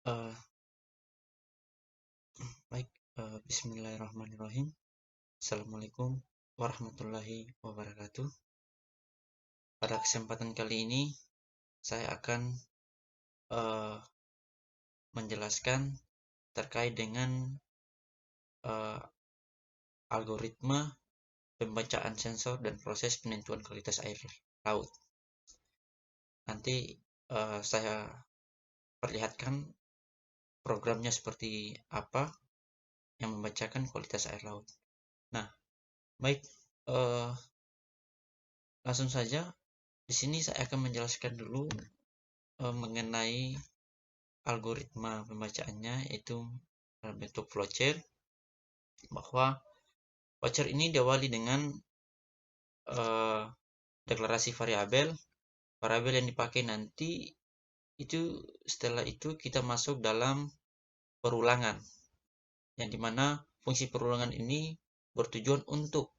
Eh, baik, Bismillahirrahmanirrahim. Assalamualaikum warahmatullahi wabarakatuh. Pada kesempatan kali ini, saya akan eh, menjelaskan terkait dengan eh, algoritma pembacaan sensor dan proses penentuan kualitas air laut. Nanti saya perlihatkan programnya seperti apa yang membacakan kualitas air laut. Nah, baik, eh, langsung saja. Di sini saya akan menjelaskan dulu mengenai algoritma pembacaannya, yaitu dalam bentuk flowchart, bahwa flowchart ini diawali dengan uh, deklarasi variabel yang dipakai nanti. Itu setelah itu kita masuk dalam perulangan, yang dimana fungsi perulangan ini bertujuan untuk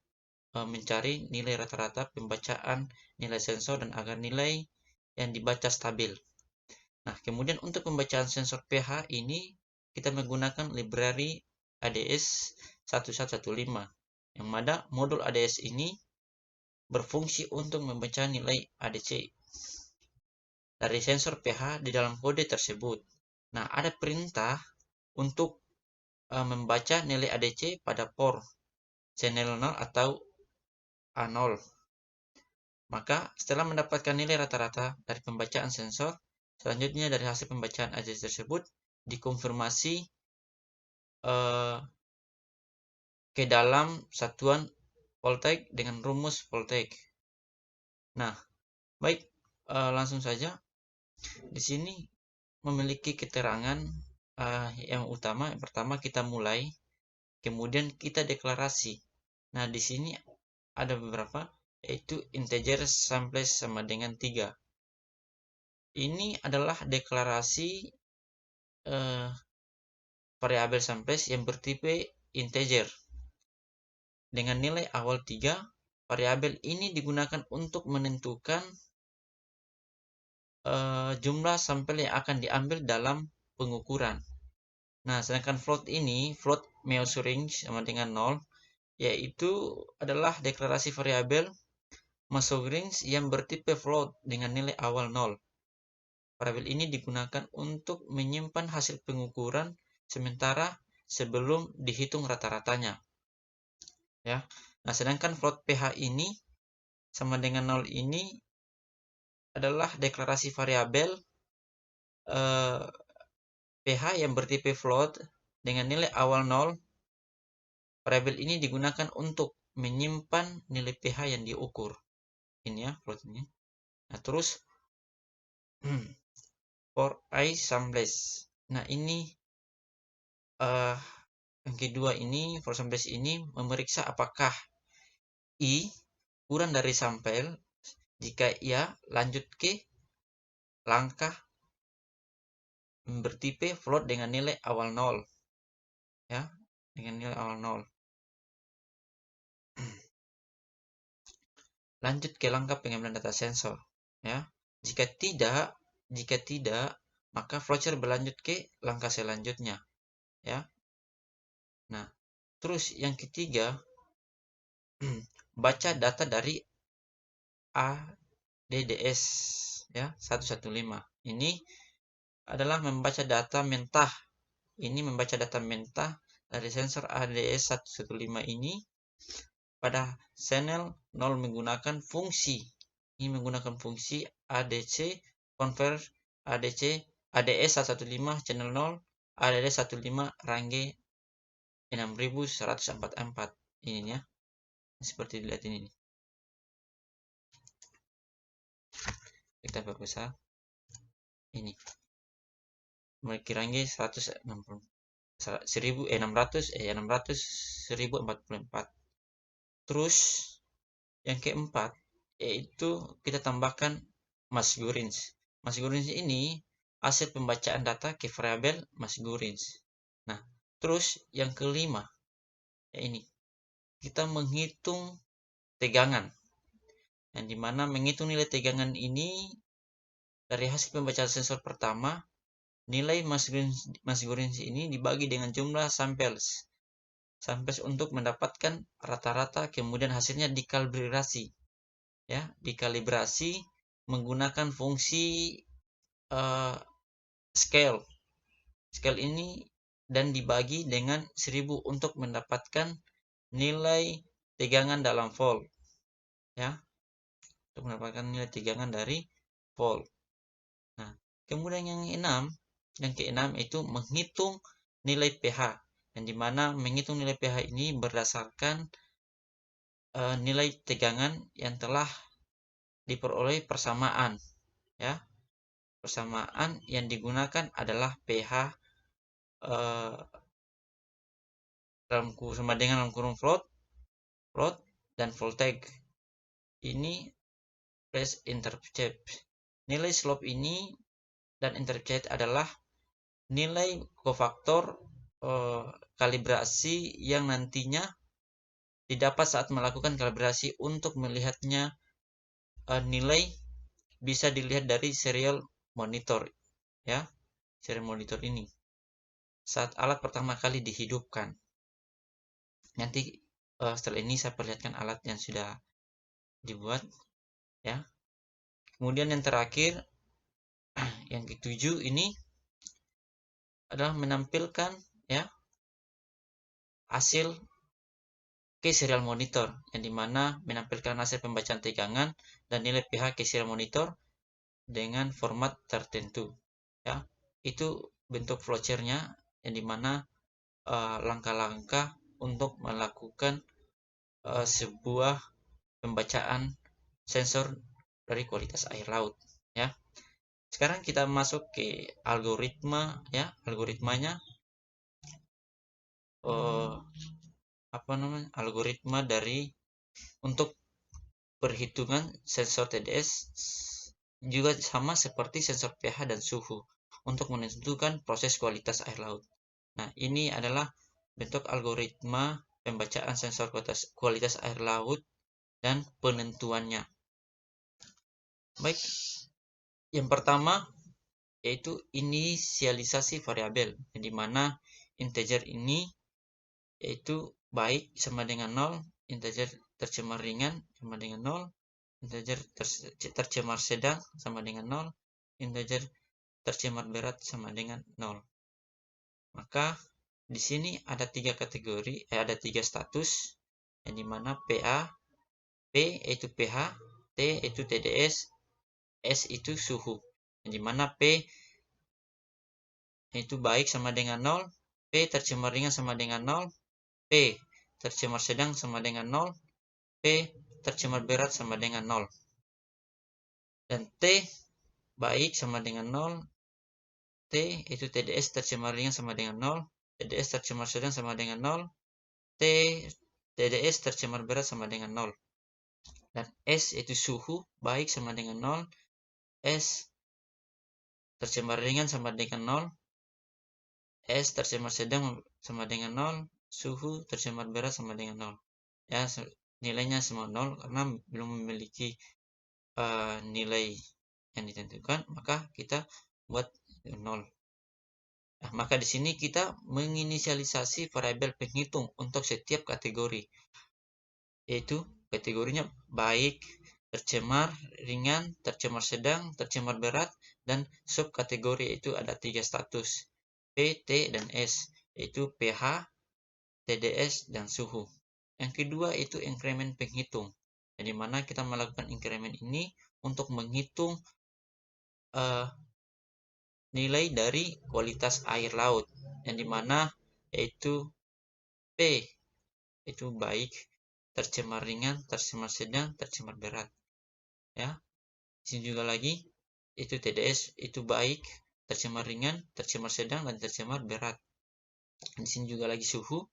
mencari nilai rata-rata pembacaan nilai sensor dan agar nilai yang dibaca stabil. Nah, kemudian untuk pembacaan sensor pH ini kita menggunakan library ADS 1115, yang mana modul ADS ini berfungsi untuk membaca nilai ADC dari sensor pH di dalam kode tersebut. Nah, ada perintah untuk membaca nilai ADC pada port channel 0 atau A0. Maka setelah mendapatkan nilai rata-rata dari pembacaan sensor, selanjutnya dari hasil pembacaan ADC tersebut dikonfirmasi ke dalam satuan voltage dengan rumus voltage. Nah, baik, langsung saja. Di sini memiliki keterangan yang utama. Yang pertama kita mulai, kemudian kita deklarasi. Nah, di sini ada beberapa, yaitu integer samples sama dengan 3. Ini adalah deklarasi variabel samples yang bertipe integer. Dengan nilai awal 3, variabel ini digunakan untuk menentukan jumlah sampel yang akan diambil dalam pengukuran. Nah, sedangkan float measuring sama dengan 0, yaitu adalah deklarasi variabel measuring yang bertipe float dengan nilai awal 0. Variabel ini digunakan untuk menyimpan hasil pengukuran sementara sebelum dihitung rata-ratanya. Ya. Nah, sedangkan float pH ini sama dengan 0 ini adalah deklarasi variabel pH yang bertipe float dengan nilai awal 0. Variabel ini digunakan untuk menyimpan nilai pH yang diukur. Ini ya float ini. Nah, terus for I samples. Nah, ini yang kedua ini, for samples ini memeriksa apakah I kurang dari sampel. Jika iya, lanjut ke langkah bertipe float dengan nilai awal 0. Ya, dengan nilai awal 0. Lanjut ke langkah pengambilan data sensor. Ya, jika tidak, maka flowchart berlanjut ke langkah selanjutnya. Ya, nah, terus yang ketiga, baca data dari ADDS ya 115. Ini adalah membaca data mentah. Ini membaca data mentah dari sensor ADS 115 ini pada channel 0 menggunakan fungsi. Ini menggunakan fungsi ADC convert ADC ADS 115 channel 0 ADS 15 range 6144. Ini ya. Seperti dilihat ini. Kita perbesar. Ini. Memiliki range 160 600 1044. Terus yang keempat yaitu kita tambahkan Masgurins. Masgurins ini hasil pembacaan data ke variabel Masgurins. Nah, terus yang kelima ya ini kita menghitung tegangan. Yang dimana menghitung nilai tegangan ini dari hasil pembacaan sensor pertama nilai Masgurinch ini dibagi dengan jumlah samples untuk mendapatkan rata-rata, kemudian hasilnya dikalibrasi, ya, dikalibrasi menggunakan fungsi scale ini dan dibagi dengan 1000 untuk mendapatkan nilai tegangan dalam volt, ya, untuk mendapatkan nilai tegangan dari volt. Nah, kemudian yang keenam itu menghitung nilai pH, yang dimana menghitung nilai pH ini berdasarkan nilai tegangan yang telah diperoleh persamaan, ya. Persamaan yang digunakan adalah pH sama dengan dalam kurung float dan voltage. Ini plus intercept. Nilai slope ini dan intercept adalah nilai kofaktor kalibrasi yang nantinya didapat saat melakukan kalibrasi. Untuk melihatnya nilai bisa dilihat dari serial monitor, ya, serial monitor ini saat alat pertama kali dihidupkan. Nanti setelah ini saya perlihatkan alat yang sudah dibuat, ya. Kemudian yang terakhir, yang ketujuh ini adalah menampilkan, ya, hasil ke serial monitor, yang dimana menampilkan hasil pembacaan tegangan dan nilai pH ke serial monitor dengan format tertentu, ya. Itu bentuk flowchart-nya, yang dimana langkah-langkah untuk melakukan sebuah pembacaan sensor dari kualitas air laut, ya. Sekarang kita masuk ke algoritmanya, algoritma dari untuk perhitungan sensor TDS juga sama seperti sensor pH dan suhu untuk menentukan proses kualitas air laut. Nah, ini adalah bentuk algoritma pembacaan sensor kualitas air laut dan penentuannya. Baik, yang pertama yaitu inisialisasi variabel, yang dimana integer ini yaitu baik sama dengan 0, integer tercemar ringan sama dengan 0, integer tercemar sedang sama dengan 0, integer tercemar berat sama dengan 0. Maka di sini ada tiga kategori, ada tiga status, yang dimana PA, P itu pH, T itu TDS, S itu suhu. Yang dimana P itu baik sama dengan 0, P tercemar ringan sama dengan 0, P tercemar sedang sama dengan 0, P tercemar berat sama dengan 0. Dan T baik sama dengan 0, T itu TDS tercemar ringan sama dengan 0, TDS tercemar sedang sama dengan 0, TDS tercemar berat sama dengan 0. Dan S itu suhu baik sama dengan 0, S tercemar ringan sama dengan 0, S tercemar sedang sama dengan 0, suhu tercemar berat sama dengan 0. Ya, nilainya semua 0 karena belum memiliki nilai yang ditentukan, maka kita buat 0. Nah, maka di sini kita menginisialisasi variabel penghitung untuk setiap kategori, yaitu kategorinya baik, tercemar ringan, tercemar sedang, tercemar berat, dan subkategori itu ada tiga status, P, T, dan S, yaitu pH, TDS, dan suhu. Yang kedua itu increment penghitung, yang dimana kita melakukan increment ini untuk menghitung nilai dari kualitas air laut, yang dimana yaitu P itu baik, tercemar ringan, tercemar sedang, tercemar berat, ya. Di sini juga lagi itu TDS itu baik, tercemar ringan, tercemar sedang, dan tercemar berat. Di sini juga lagi suhu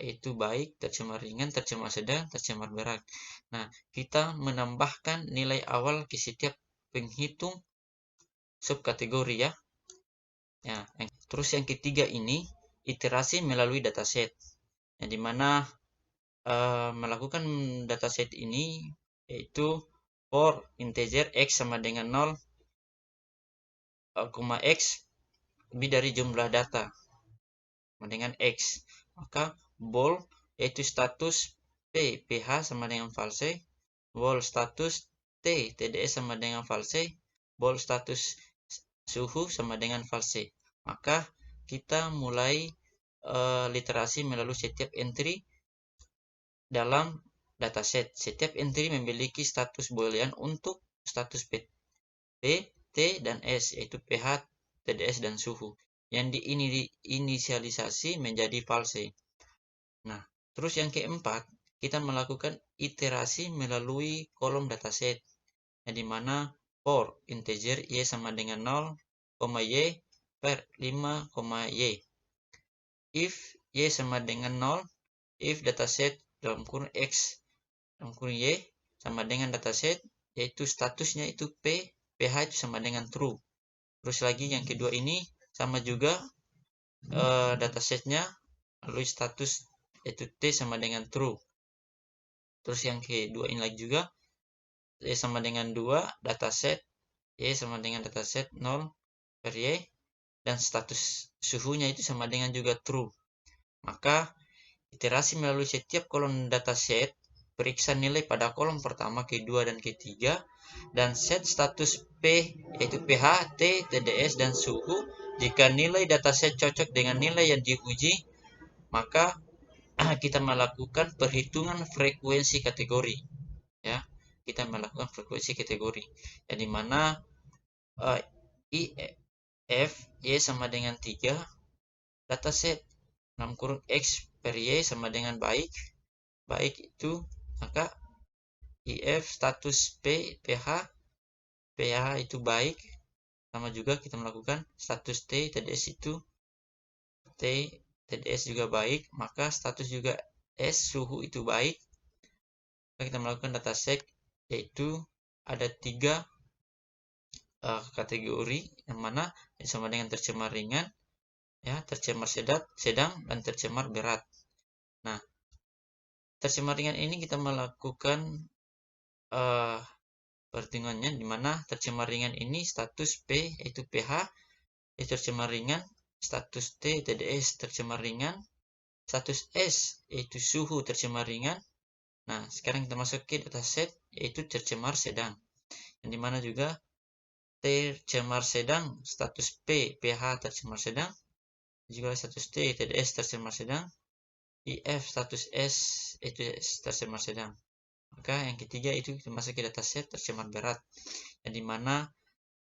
itu baik, tercemar ringan, tercemar sedang, tercemar berat. Nah, kita menambahkan nilai awal ke setiap penghitung subkategori, ya. Ya, terus yang ketiga ini iterasi melalui dataset, yang dimana melakukan dataset ini yaitu for integer x sama dengan 0, X lebih dari jumlah data sama dengan X. Maka bool yaitu status P, pH sama dengan false, bool status T, TDS sama dengan false, bool status suhu sama dengan false. Maka kita mulai literasi melalui setiap entry dalam dataset. Setiap entry memiliki status boolean untuk status P, T, dan S, yaitu pH, TDS, dan suhu, yang diinisialisasi menjadi false. Nah, terus yang keempat, kita melakukan iterasi melalui kolom dataset, yang dimana for integer y sama dengan 0, y per 5, y. If y sama dengan 0, if dataset dalam kurung x dalam kurung y sama dengan dataset, yaitu statusnya itu p, ph itu sama dengan true. Terus lagi yang kedua ini sama juga datasetnya lalu status yaitu t sama dengan true. Terus yang kedua ini lagi juga y sama dengan 2, dataset y sama dengan dataset 0 per y, dan status suhunya itu sama dengan juga true. Maka iterasi melalui setiap kolom dataset, periksa nilai pada kolom pertama, kedua, dan ketiga, dan set status P yaitu pH, T, TDS, dan suhu. Jika nilai dataset cocok dengan nilai yang diuji, maka kita melakukan perhitungan frekuensi kategori. Ya, kita melakukan frekuensi kategori, yang dimana IF Y sama dengan 3, dataset dalam kurung X per Y sama dengan baik itu, maka IF status P, pH itu baik, sama juga kita melakukan status T, TDS itu T, TDS juga baik, maka status juga S, suhu itu baik. Maka kita melakukan dataset, yaitu ada 3 kategori, yang mana sama dengan tercemar ringan, ya, tercemar sedang, dan tercemar berat. Nah, tercemar ringan ini kita melakukan perhitungannya, di mana tercemar ringan ini status P yaitu pH itu tercemar ringan, status T, TDS tercemar ringan, status S yaitu suhu tercemar ringan. Nah, sekarang kita masuk ke dataset yaitu tercemar sedang, yang dimana juga tercemar sedang status P, pH tercemar sedang, juga status T, TDS tercemar sedang, IF status S itu tercemar sedang. Maka yang ketiga itu kita masuk ke dataset tercemar berat, yang dimana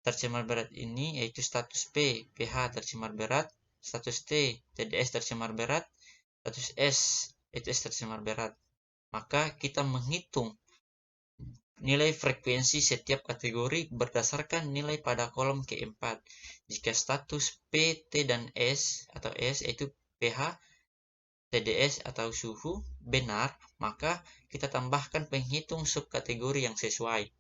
tercemar berat ini yaitu status P, pH tercemar berat, status T, TDS tercemar berat, status S, itu S tercemar berat. Maka kita menghitung nilai frekuensi setiap kategori berdasarkan nilai pada kolom keempat. Jika status P, T, dan S atau S yaitu pH, TDS atau suhu benar, maka kita tambahkan penghitung subkategori yang sesuai.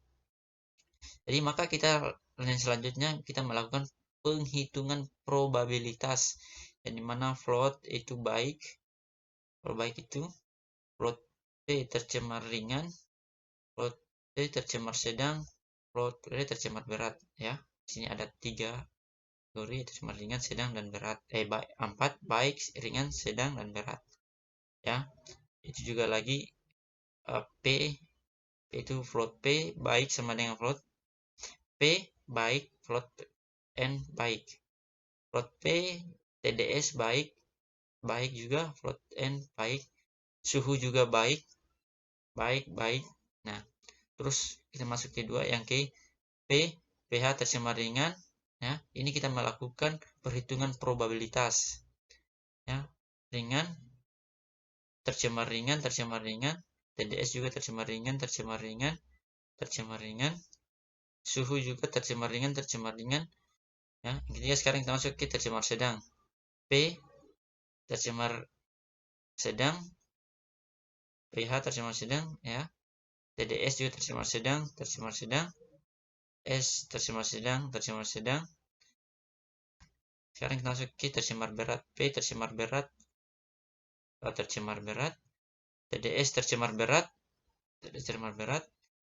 Jadi maka kita selanjutnya kita melakukan penghitungan probabilitas, yang dimana float itu baik, itu float P tercemar ringan, float T tercemar sedang, float P tercemar berat. Ya, di sini ada 3 kategori, tercemar ringan, sedang, dan berat. 4 baik, ringan, sedang, dan berat. Ya, itu juga lagi P itu float P baik sama dengan float P baik, float N baik, float P TDS baik juga, float N baik, suhu juga baik. Nah, terus kita masuk ke dua yang ke P, pH tercemar ringan. Ya, ini kita melakukan perhitungan probabilitas. Ya, ringan, tercemar ringan, TDS juga tercemar ringan, suhu juga tercemar ringan. Ya, intinya sekarang kita masuk ke tercemar sedang. P tercemar sedang, pH tercemar sedang, ya. TDS juga tercemar sedang, S tercemar sedang. Sekarang kita masuk ke tercemar berat. P tercemar berat, TDS tercemar berat,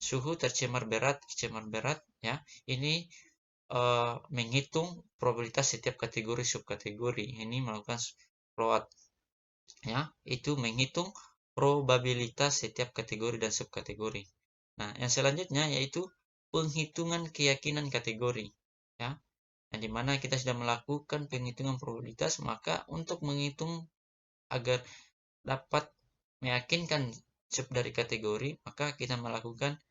suhu tercemar berat, ya. Ini menghitung probabilitas setiap kategori subkategori. Ini melakukan float, ya, itu menghitung probabilitas setiap kategori dan subkategori. Nah, yang selanjutnya yaitu penghitungan keyakinan kategori, ya. Nah, di mana kita sudah melakukan penghitungan probabilitas, maka untuk menghitung agar dapat meyakinkan sub dari kategori, maka kita melakukan,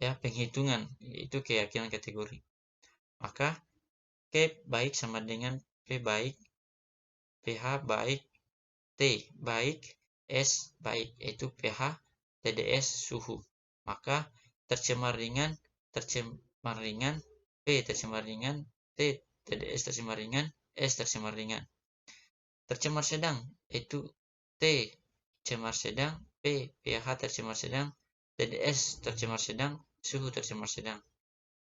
ya, penghitungan, yaitu keyakinan kategori. Maka K baik sama dengan P baik, pH baik, T baik, S baik, yaitu pH, TDS, suhu. Maka tercemar ringan, P tercemar ringan, T TDS tercemar ringan, S tercemar ringan. Tercemar sedang yaitu T tercemar sedang, P pH tercemar sedang, TDS tercemar sedang, suhu tercemar sedang.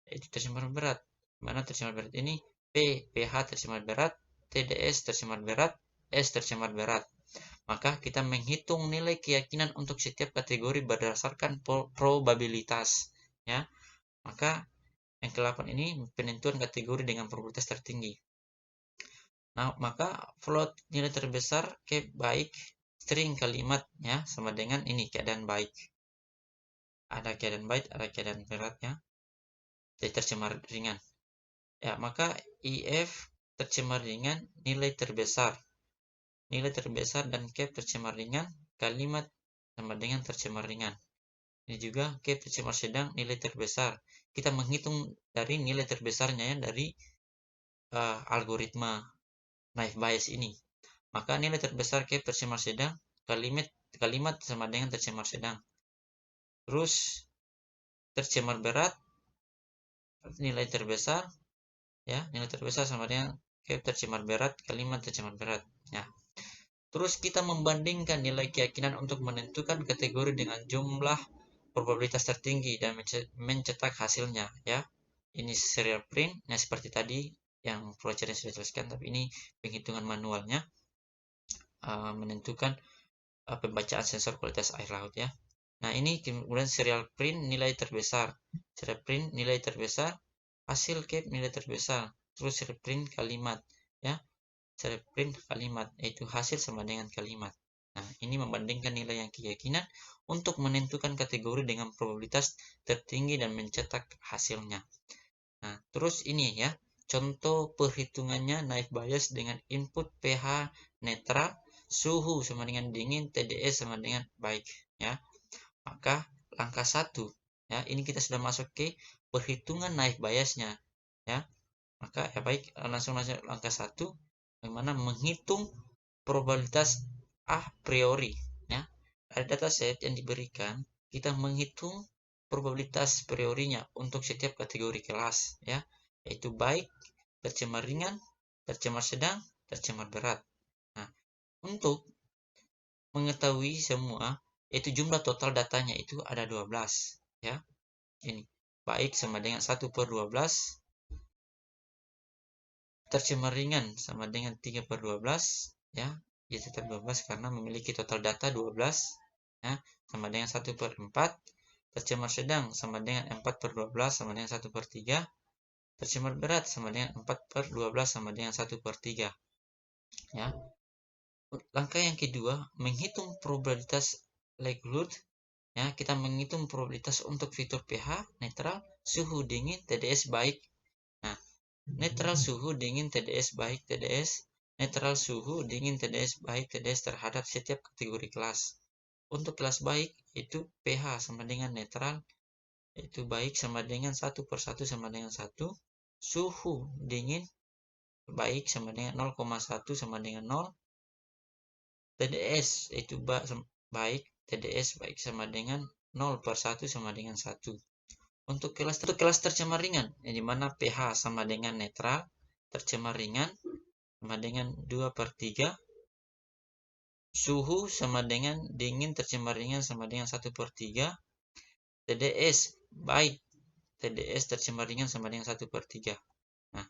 Itu tercemar berat. Mana tercemar berat ini? P pH tercemar berat, TDS tercemar berat, S tercemar berat. Maka kita menghitung nilai keyakinan untuk setiap kategori berdasarkan probabilitas, ya. Maka yang ke-8 ini penentuan kategori dengan probabilitas tertinggi. Nah, maka float nilai terbesar K baik string kalimatnya sama dengan ini keadaan baik. Ada keadaan baik, ada keadaan beratnya. Jadi tercemar ringan. Ya, maka IF tercemar ringan nilai terbesar. Nilai terbesar dan cap tercemar ringan, kalimat sama dengan tercemar ringan. Ini juga cap tercemar sedang, nilai terbesar. Kita menghitung dari nilai terbesarnya, ya, dari algoritma naive Bayes ini. Maka nilai terbesar cap tercemar sedang, kalimat sama dengan tercemar sedang. Terus tercemar berat, nilai terbesar, ya, nilai terbesar sama dengan cap tercemar berat, kalimat tercemar berat, ya. Terus kita membandingkan nilai keyakinan untuk menentukan kategori dengan jumlah probabilitas tertinggi dan mencetak hasilnya, ya. Ini serial print, nah seperti tadi yang flowchart sudah jelaskan, tapi ini penghitungan manualnya, menentukan pembacaan sensor kualitas air laut, ya. Nah, ini kemudian serial print nilai terbesar, serial print nilai terbesar, hasil cap nilai terbesar, terus serial print kalimat, ya. Serial print kalimat, yaitu hasil sama dengan kalimat. Nah, ini membandingkan nilai yang keyakinan untuk menentukan kategori dengan probabilitas tertinggi dan mencetak hasilnya. Nah, terus ini, ya, contoh perhitungannya naive Bayes dengan input pH netral, suhu sama dengan dingin, TDS sama dengan baik, ya. Maka langkah 1, ya, ini kita sudah masuk ke perhitungan naive Bayesnya, ya. Maka ya baik, langsung masuk langkah 1, bagaimana menghitung probabilitas a priori, ya. Ada dataset yang diberikan, kita menghitung probabilitas priorinya untuk setiap kategori kelas, ya, yaitu baik, tercemar ringan, tercemar sedang, tercemar berat. Nah, untuk mengetahui semua, yaitu jumlah total datanya itu ada 12, ya. Ini baik sama dengan 1/12, tercemar ringan sama dengan 3/12, ya. Ya tetap 12 karena memiliki total data 12, ya, sama dengan 1/4. Tercemar sedang sama dengan 4/12 sama dengan 1/3. Tercemar berat sama dengan 4/12 sama dengan 1/3, ya. Langkah yang kedua, menghitung probabilitas likelihood, ya. Kita menghitung probabilitas untuk fitur pH netral, suhu dingin, TDS baik. Nah, netral suhu dingin, TDS baik, TDS netral suhu dingin, TDS baik, TDS terhadap setiap kategori kelas. Untuk kelas baik itu pH sama dengan netral, itu baik sama dengan 1/1 sama dengan 1. Suhu dingin baik sama dengan 0,1 sama dengan 0. TDS itu baik, TDS baik sama dengan 0/1 sama dengan 1. Untuk kelas tercemar ringan, yang dimana pH sama dengan netral, tercemar ringan sama dengan 2/3, suhu sama dengan dingin, tercemar ringan sama dengan 1/3, TDS baik, TDS tercemar ringan sama dengan 1/3. Nah,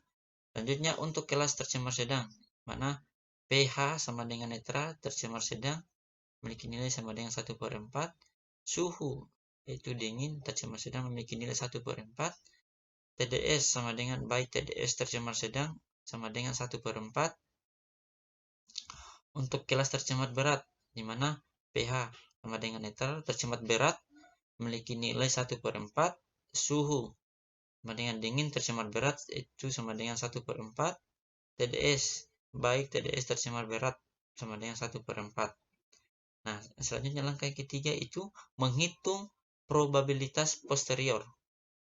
selanjutnya untuk kelas tercemar sedang, mana pH sama dengan netral, tercemar sedang, memiliki nilai sama dengan 1/4, suhu yaitu dingin, tercemar sedang memiliki nilai 1/4, TDS sama dengan baik TDS tercemar sedang sama dengan 1/4. Untuk kelas tercemar berat, di mana pH sama dengan netral, tercemar berat memiliki nilai 1/4, suhu sama dengan dingin, tercemar berat itu sama dengan 1/4, TDS baik TDS tercemar berat sama dengan 1/4. Nah, selanjutnya langkah yang ketiga itu menghitung probabilitas posterior,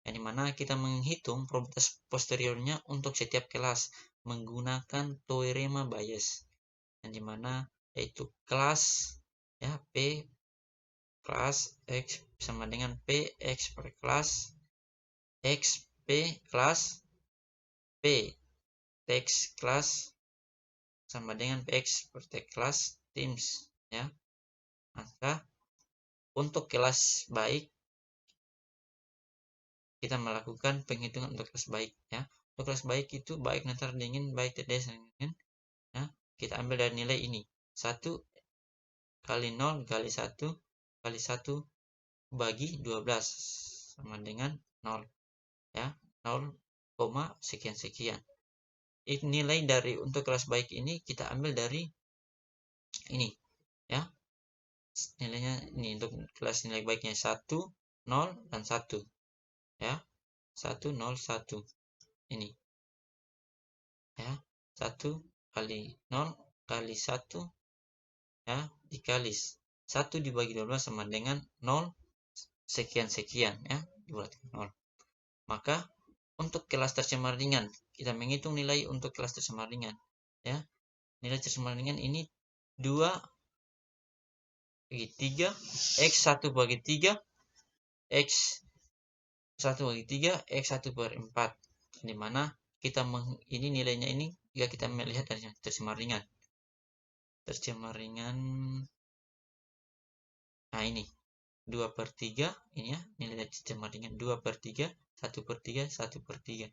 yang dimana kita menghitung probabilitas posteriornya untuk setiap kelas menggunakan teorema Bayes, yang dimana yaitu kelas ya P kelas X sama dengan PX per kelas X P kelas P X kelas sama dengan PX per T kelas Teams ya. Maka untuk kelas baik kita melakukan penghitungan untuk kelas baik ya. Untuk kelas baik itu baik netral dingin, baik TDS dingin ya. Kita ambil dari nilai ini. 1 kali 0 kali 1 kali 1 bagi 12 sama dengan 0 ya. 0, sekian-sekian. Ini nilai dari untuk kelas baik ini kita ambil dari ini ya. Nilainya ini untuk kelas nilai baiknya 1, 0 dan 1 ya. 1, 0, 1 ini ya. 1 kali 0 kali 1 ya dikali 1 dibagi 12 sama dengan 0 sekian-sekian ya, dibulatkan 0. Maka untuk kelas tercemar ringan kita menghitung nilai untuk kelas tercemar ringan ya. Nilai tercemar ringan ini 2 bagi 3 X 1 bagi 3 X 1 bagi 3 X 1/4, dimana kita ini nilainya ini jika kita melihat dari tercemar ringan nah ini 2/3 ini ya, nilai tercemar ringan 2/3 1/3 1/3.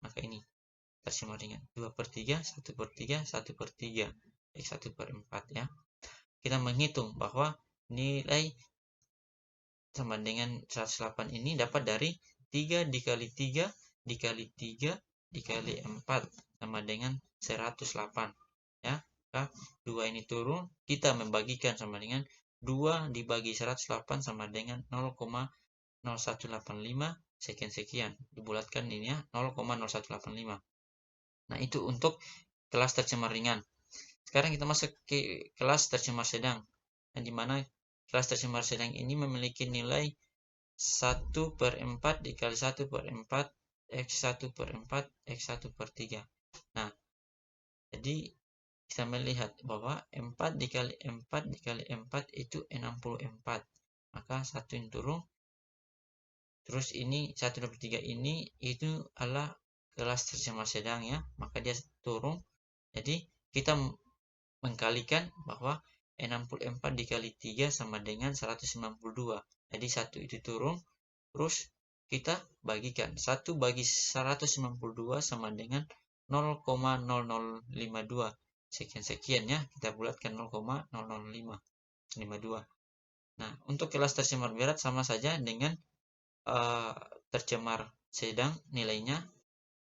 Maka ini tercemar ringan 2/3 1/3 1/3 X 1/4 ya. Kita menghitung bahwa nilai sama dengan 108 ini dapat dari 3 dikali 3 dikali 3 dikali 4 sama dengan 108 ya. Maka 2 ini turun, kita membagikan sama dengan 2 dibagi 108 sama dengan 0,0185 sekian-sekian. Dibulatkan ini ya 0,0185. Nah, itu untuk kelas tercemar ringan. Sekarang kita masuk ke kelas tercemar sedang, yang dimana kelas tercemar sedang ini memiliki nilai 1/4 dikali 1/4 X 1/4 X 1/3. Nah, jadi kita melihat bahwa 4 dikali 4 dikali 4 itu 64. Maka 1 yang turun. Terus ini 1/3 ini itu adalah kelas tercemar sedang ya. Maka dia turun. Jadi kita mengkalikan bahwa 64 dikali 3 sama dengan 192. Jadi 1 itu turun. Terus kita bagikan 1 bagi 192 sama dengan 0,0052 sekian-sekian ya. Kita bulatkan 0,0052. Nah, untuk kelas tercemar berat sama saja dengan tercemar sedang nilainya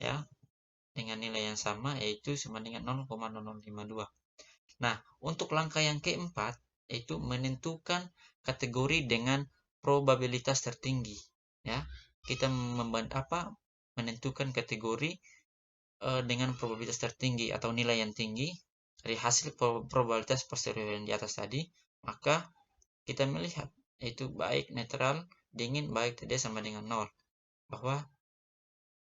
ya, dengan nilai yang sama yaitu sama dengan 0,0052. Nah, untuk langkah yang keempat yaitu menentukan kategori dengan probabilitas tertinggi ya. Kita menentukan kategori dengan probabilitas tertinggi atau nilai yang tinggi dari hasil probabilitas posterior yang di atas tadi. Maka kita melihat yaitu baik netral dingin baik TDS sama dengan 0, bahwa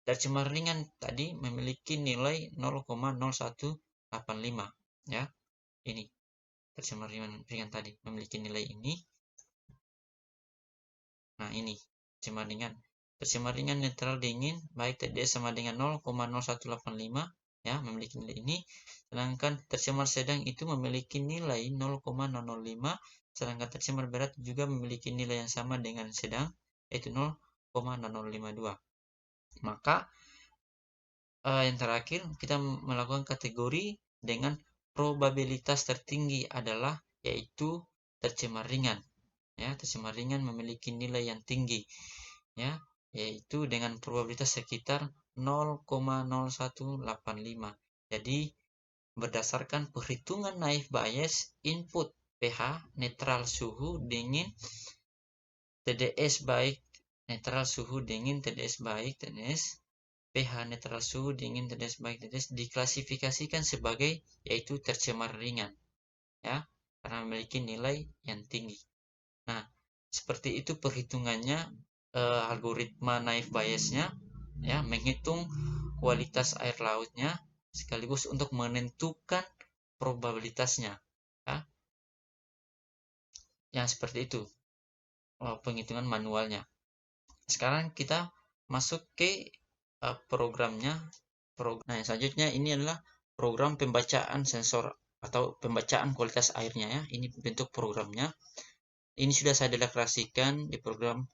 tercemar ringan tadi memiliki nilai 0,0185 ya. Ini tercemar ringan tadi memiliki nilai ini. Nah, ini tercemar ringan. Tercemar ringan netral dingin baik TDS sama dengan 0,0185 ya, memiliki nilai ini. Sedangkan tercemar sedang itu memiliki nilai 0,005, sedangkan tercemar berat juga memiliki nilai yang sama dengan sedang yaitu 0,0052. Maka yang terakhir kita melakukan kategori dengan probabilitas tertinggi adalah yaitu tercemar ringan ya. Tercemar ringan memiliki nilai yang tinggi ya, yaitu dengan probabilitas sekitar 0,0185. Jadi berdasarkan perhitungan naive Bayes, input pH netral suhu dingin TDS baik netral suhu dingin TDS baik TDS pH netral suhu dingin TDS baik TDS diklasifikasikan sebagai yaitu tercemar ringan, ya, karena memiliki nilai yang tinggi. Nah, seperti itu perhitungannya, algoritma naive Bayesnya, ya, menghitung kualitas air lautnya sekaligus untuk menentukan probabilitasnya, ya, yang seperti itu penghitungan manualnya. Sekarang kita masuk ke programnya. Nah, yang selanjutnya ini adalah program pembacaan sensor atau pembacaan kualitas airnya, ya. Ini bentuk programnya. Ini sudah saya deklarasikan di program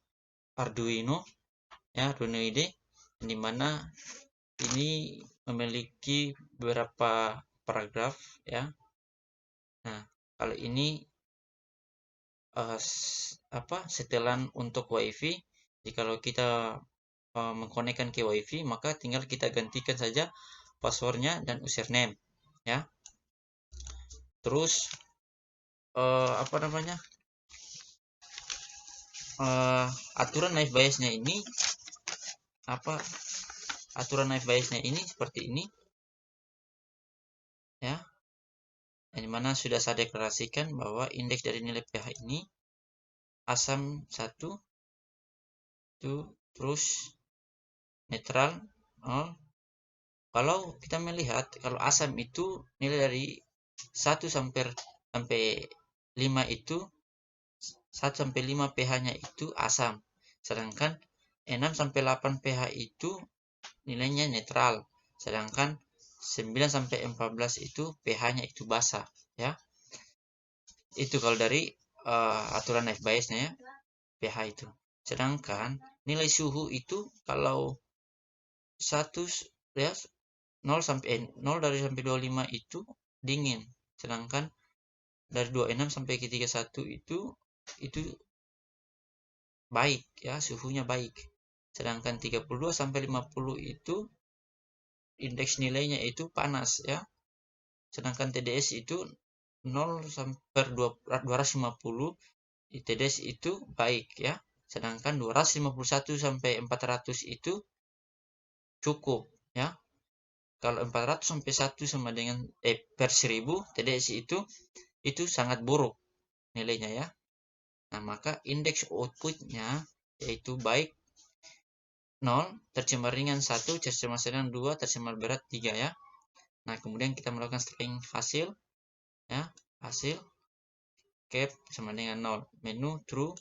Arduino, ya, Arduino IDE, di mana ini memiliki beberapa paragraf, ya. Nah, kalau ini setelan untuk WiFi. Jikalau kita mengkonekkan ke WiFi, maka tinggal kita gantikan saja passwordnya dan username, ya. Terus apa namanya, aturan naive Bayesnya ini seperti ini, ya, yang dimana sudah saya deklarasikan bahwa indeks dari nilai pH ini asam 1 itu, terus netral 0. Kalau kita melihat, kalau asam itu nilai dari 1 sampai 5 itu 1 sampai 5 pH-nya itu asam. Sedangkan 6 sampai 8 pH itu nilainya netral. Sedangkan 9 sampai 14 itu pH-nya itu basa, ya. Itu kalau dari aturan naive Bayesnya, ya, pH itu. Sedangkan nilai suhu itu kalau 1, ya, 0 dari sampai 25 itu dingin. Sedangkan dari 26 sampai ke 31 itu baik, ya, suhunya baik. Sedangkan 32 sampai 50 itu indeks nilainya itu panas, ya. Sedangkan TDS itu 0 sampai 250 TDS itu baik, ya. Sedangkan 251 sampai 400 itu cukup, ya. Kalau 400 sampai 1 sama dengan per 1000 TDS itu sangat buruk nilainya, ya. Nah, maka indeks outputnya yaitu baik 0, tercemar ringan 1, tercemar sedang 2, tercemar berat 3, ya. Nah, kemudian kita melakukan string hasil, ya. Hasil cap sama dengan 0, menu true.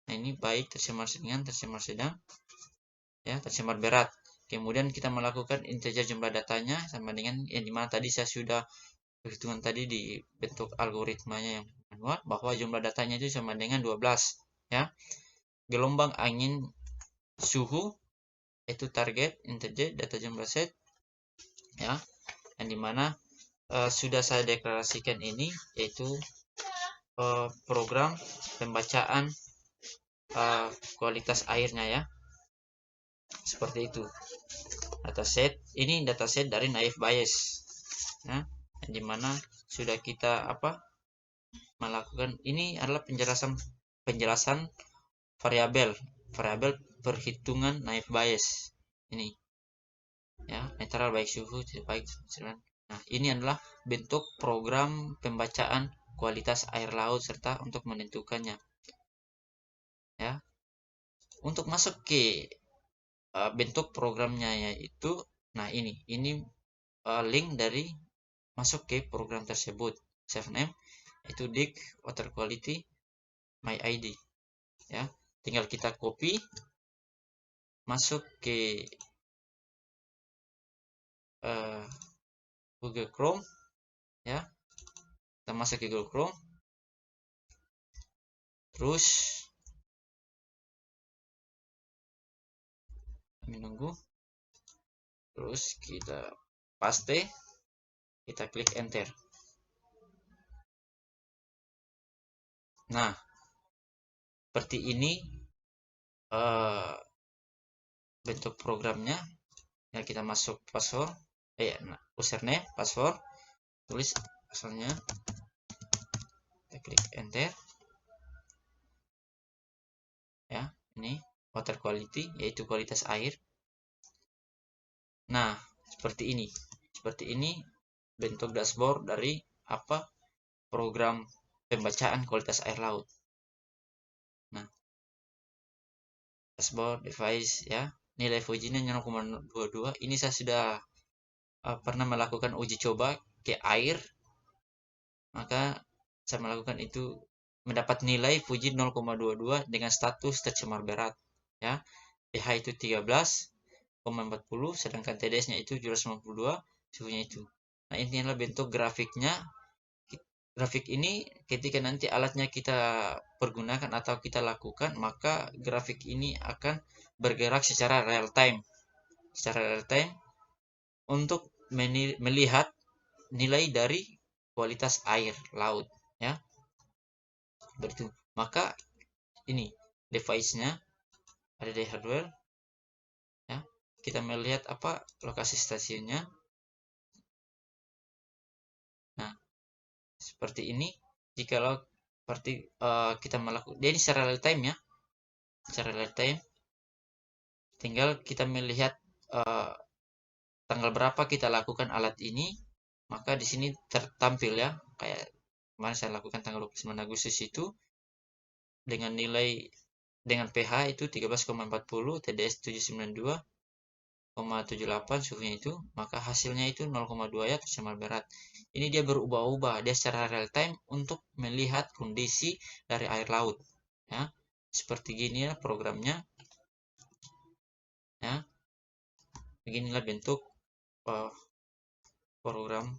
Nah, ini baik, tercemar ringan, tercemar sedang, ya, tercemar berat. Kemudian kita melakukan integer jumlah datanya sama dengan yang dimana tadi saya sudah perhitungan tadi di bentuk algoritmanya yang manual, bahwa jumlah datanya itu sama dengan 12, ya. Gelombang angin suhu itu target integer data jumlah set, ya, yang dimana sudah saya deklarasikan ini yaitu program pembacaan kualitas airnya, ya, seperti itu. Dataset ini dataset dari naive Bayes, ya, yang dimana sudah kita melakukan. Ini adalah penjelasan variabel perhitungan naive Bayes ini, ya, netral baik suhu baik. Nah, ini adalah bentuk program pembacaan kualitas air laut serta untuk menentukannya, ya. Untuk masuk ke bentuk programnya yaitu, nah, ini link dari masuk ke program tersebut. Save name itu dig water quality my ID, ya. Tinggal kita copy masuk ke Google Chrome, ya. Kita masuk ke Google Chrome, terus menunggu, terus kita paste, kita klik enter. Nah, seperti ini bentuk programnya. Ya, kita masuk password, username, password, tulis asalnya, kita klik enter. Ya, ini water quality, yaitu kualitas air. Nah, seperti ini bentuk dashboard dari program pembacaan kualitas air laut. Nah, dashboard device ya, nilai Fuji-nya 0,22. Ini saya sudah pernah melakukan uji coba ke air, maka saya melakukan itu mendapat nilai Fuji 0,22 dengan status tercemar berat ya. pH itu 13,40, sedangkan TDS-nya itu 752, suhunya itu. Nah, ini adalah bentuk grafiknya. Grafik ini ketika nanti alatnya kita pergunakan atau kita lakukan, maka grafik ini akan bergerak secara real time. Secara real time untuk melihat nilai dari kualitas air laut ya. Begitu. Maka ini device-nya ada di hardware ya. Kita melihat lokasi stasiunnya. Nah, seperti ini. Jikalau seperti kita melakukan, dia ini secara real time ya. Secara real time tinggal kita melihat tanggal berapa kita lakukan alat ini, maka di sini tertampil ya, kayak kemarin saya lakukan tanggal 29 Agustus itu dengan nilai dengan pH itu 13,40, TDS 792,78, suhunya itu, maka hasilnya itu 0,2 ya, tercemar berat. Ini dia berubah-ubah, dia secara real time untuk melihat kondisi dari air laut ya. Seperti gini ya programnya ya. Beginilah bentuk program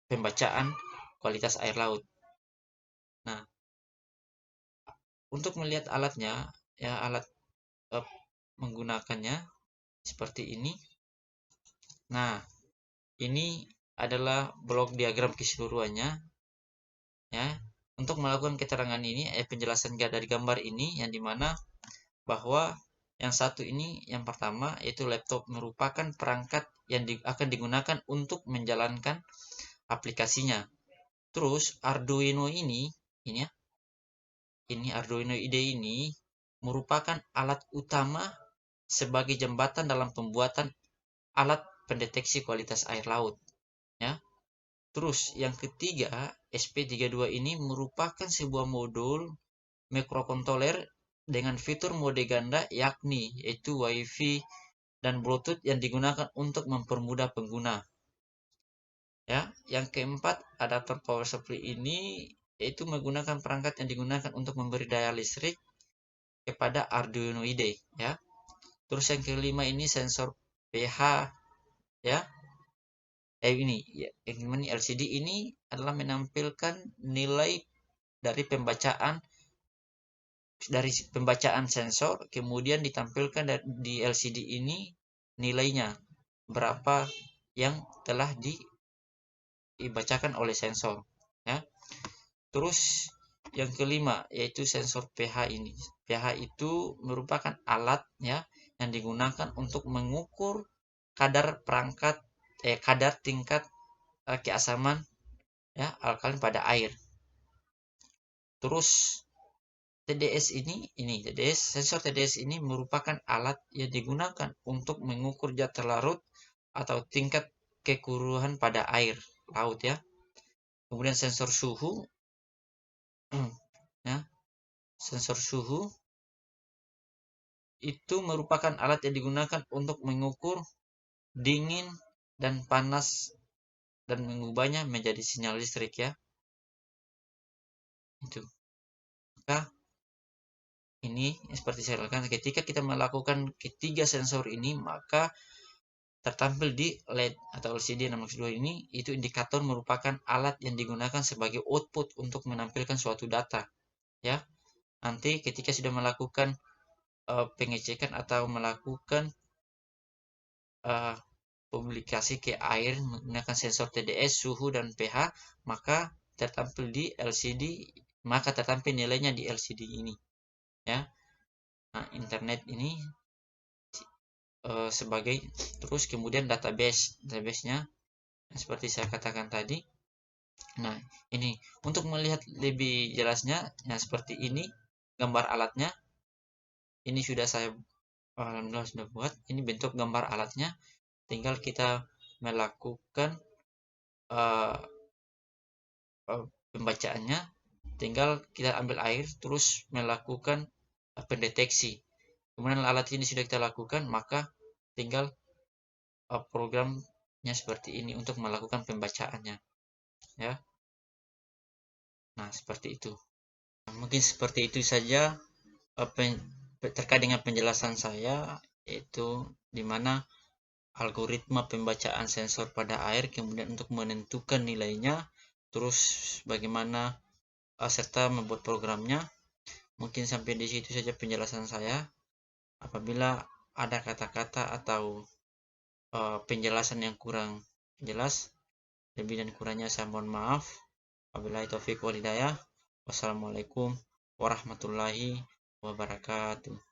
pembacaan kualitas air laut. Nah, untuk melihat alatnya ya, alat menggunakannya seperti ini. Nah, ini adalah blok diagram keseluruhannya ya. Untuk melakukan keterangan ini, penjelasan dari gambar ini yang dimana bahwa yang satu ini, yang pertama yaitu laptop merupakan perangkat yang akan digunakan untuk menjalankan aplikasinya. Terus Arduino ini ya, ini Arduino IDE ini merupakan alat utama sebagai jembatan dalam pembuatan alat pendeteksi kualitas air laut ya. Terus yang ketiga, SP32 ini merupakan sebuah modul microcontroller dengan fitur mode ganda, yakni yaitu WiFi dan Bluetooth yang digunakan untuk mempermudah pengguna. Ya, yang keempat, adaptor power supply ini yaitu menggunakan perangkat yang digunakan untuk memberi daya listrik kepada Arduino IDE ya. Terus yang kelima ini sensor pH ya. Ini ya, yang LCD ini adalah menampilkan nilai dari pembacaan sensor, kemudian ditampilkan di LCD ini nilainya berapa yang telah dibacakan oleh sensor ya. Terus yang kelima yaitu sensor pH ini. pH itu merupakan alat ya yang digunakan untuk mengukur kadar tingkat keasaman ya alkalin pada air. Terus TDS sensor TDS ini merupakan alat yang digunakan untuk mengukur zat larut atau tingkat kekuruhan pada air laut ya. Kemudian sensor suhu ya. Sensor suhu itu merupakan alat yang digunakan untuk mengukur dingin dan panas dan mengubahnya menjadi sinyal listrik ya. Itu. Maka ini seperti saya katakan, ketika kita melakukan ketiga sensor ini, maka tertampil di LED atau LCD 602 ini, itu indikator merupakan alat yang digunakan sebagai output untuk menampilkan suatu data ya. Nanti ketika sudah melakukan pengecekan atau melakukan publikasi ke air menggunakan sensor TDS, suhu dan pH, maka tertampil nilainya di LCD ini ya. Nah, internet ini sebagai, terus kemudian database-nya seperti saya katakan tadi. Nah, ini untuk melihat lebih jelasnya, nah seperti ini gambar alatnya. Ini sudah saya alhamdulillah sudah buat. Ini bentuk gambar alatnya. Tinggal kita melakukan uh, pembacaannya. Tinggal kita ambil air, terus melakukan pendeteksi. Kemudian alat ini sudah kita lakukan, maka tinggal programnya seperti ini untuk melakukan pembacaannya, ya. Nah, seperti itu. Nah, mungkin seperti itu saja terkait dengan penjelasan saya, yaitu di mana algoritma pembacaan sensor pada air, kemudian untuk menentukan nilainya, terus bagaimana serta membuat programnya. Mungkin sampai di situ saja penjelasan saya. Apabila ada kata-kata atau penjelasan yang kurang jelas, lebih dan kurangnya saya mohon maaf. Wabillahi taufiq wal hidayah. Wassalamualaikum warahmatullahi wabarakatuh.